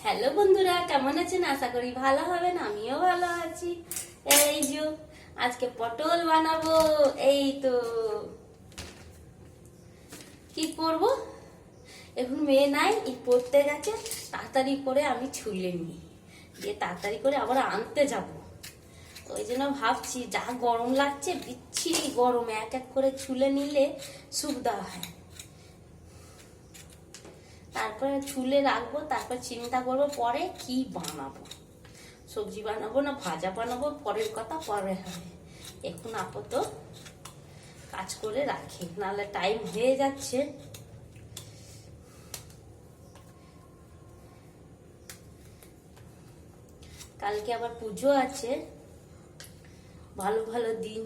Hello বন্ধুরা, কেমন আছেন? আশা করি ভালো হবেন। আমিও ভালো আছি। এই যে আজকে পটল বানাবো। এই তো কি করব, এখন মেয়ে নাই, পড়তে গেছে। তাড়াতাড়ি করে আমি ছুলে নিই, দিয়ে তাড়াতাড়ি করে আবার আনতে যাব। ওই জন্য ভাবছি, যা গরম লাগছে, বিচ্ছিরি গরম, এক এক করে ছুলে নিলে সুবিধা হয়। তারপরে ছুলে রাখবো, তারপর চিন্তা করবো পরে কি বানাবো, সবজি বানাবো না ভাজা বানাবো, পরের কথা পরে হবে। এখন আপাতত কাজ করে রাখি, নাহলে টাইম হয়ে যাচ্ছে। কালকে আবার পুজো আছে, ভালো ভালো দিন।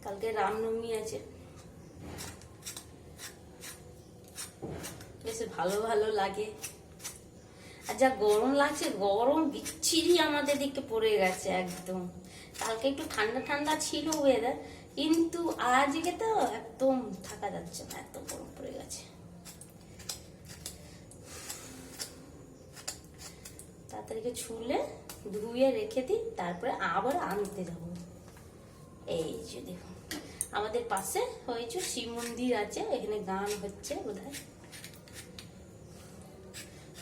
কালকে রামনবমী আছে, বেশ ভালো ভালো লাগে। আর যা গরম লাগছে, গরম বিচ্ছিরি আমাদের দিকে পড়ে গেছে একদম। কালকে একটু ঠান্ডা ঠান্ডা ছিল ওয়েদার, কিন্তু আজকে তো একদম থাকা যাচ্ছে না, এত গরম পড়ে গেছে। তাড়াতাড়ি ছুলে ধুয়ে রেখে দিই, তারপরে আবার আনতে যাব। এই যে দেখুন, আমাদের পাশে হয়েছে শিব মন্দির আছে, এখানে গান হচ্ছে বোধহয়,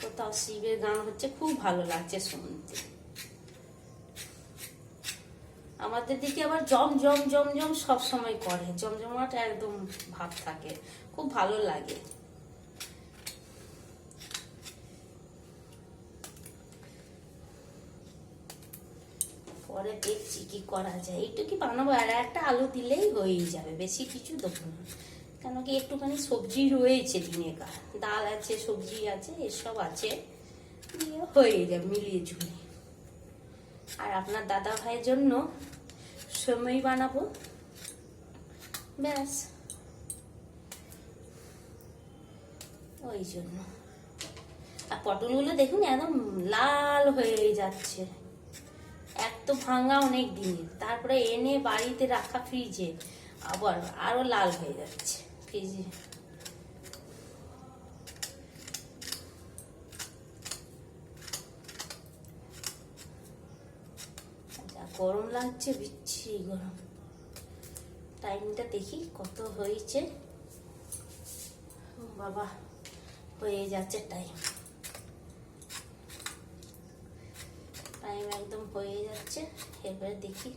কোথাও শিবের গান হচ্ছে, খুব ভালো লাগছে শুনতে। আমাদের দিকে আবার জম জম জম জম সব সময় করে, জমজমাট একদম ভাব থাকে, খুব ভালো লাগে। পরে দেখছি কি করা যায়। এইটুকু বানাবো, আর একটা আলু দিলেই হয়ে যাবে, বেশি কিছু দেবো না। কেন কি একটুখানি সবজি রয়েছে দিনেকার, ডাল আছে, সবজি আছে, এসব আছে, হয়ে যাবে মিলিয়ে ঝুলিয়ে। আর আপনার দাদা ভাইয়ের জন্য সেমাই বানাবো, ব্যাস ওই জন্য। আর পটলগুলো দেখুন একদম লাল হয়ে যাচ্ছে, এক তো ভাঙা অনেক দিনের, তারপরে এনে বাড়িতে রাখা ফ্রিজে, আবার আরো লাল হয়ে যাচ্ছে ফ্রিজে। গরম লাগছে, বিচ্ছিরি গরম। টাইমটা দেখি কত হয়েছে, বাবা হয়ে যাচ্ছে টাইম, টাইম একদম হয়ে যাচ্ছে। এবার দেখি,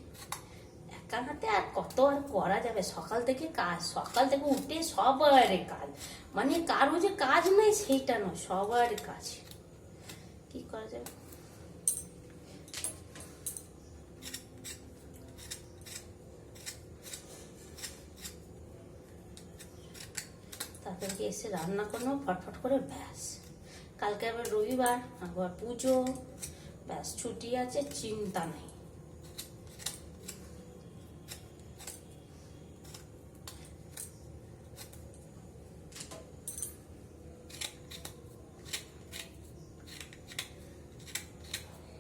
একা হাতে আর কত আর করা যাবে, সকাল থেকে কাজ, সকাল থেকে উঠে সবার কাজ, মানে কারো যে কাজ নাই সেইটা নয়, সবার কাজ, কি করা যাবে। তাদেরকে এসে রান্না করবো ফটফট করে, ব্যাস। কালকে আবার রবিবার, আবার পুজো, ব্যাস ছুটি আছে, চিন্তা নেই।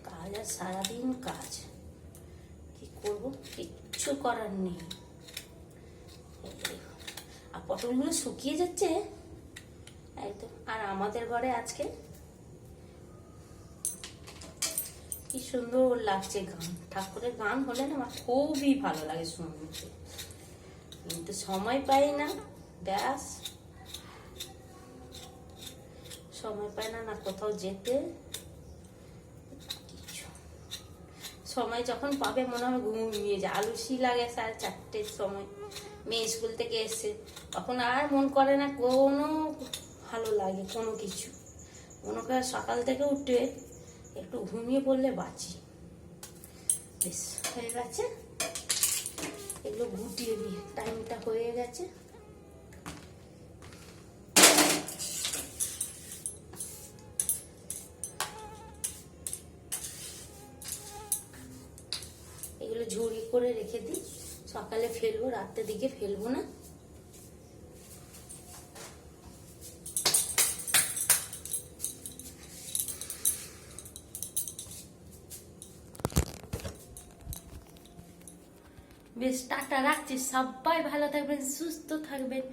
কাজ আর সারাদিন কাজ, কি করবো, কিচ্ছু করার নেই। আর পটলগুলো শুকিয়ে যাচ্ছে একদম। আর আমাদের ঘরে আজকে কি সুন্দর লাগছে গান, ঠাকুরের গান হলে না আমার খুবই ভালো লাগে শুনতে, কিন্তু সময় পাই না, ব্যাস সময় পাই না, না কোথাও যেতে। সময় যখন পাবে মনে হয় ঘুমিয়ে যায়, আলসি লাগে 4:30 সময়, মেয়ে স্কুল থেকে এসে, তখন আর মন করে না কোনো ভালো লাগে কোনো কিছু। মনে করে সকাল থেকে উঠে একটু ঘুমিয়ে পড়লে বাঁচি। বেশ হয়ে গেছে, এগুলো গুটিয়ে দিয়ে, টাইমটা হয়ে গেছে। এগুলো ঝুড়ি করে রেখে দিই, সকালে ফেলবো, রাতের দিকে ফেলবো না। বেশ, টাটা, রাখছি। সবাই ভালো থাকবেন, সুস্থ থাকবেন।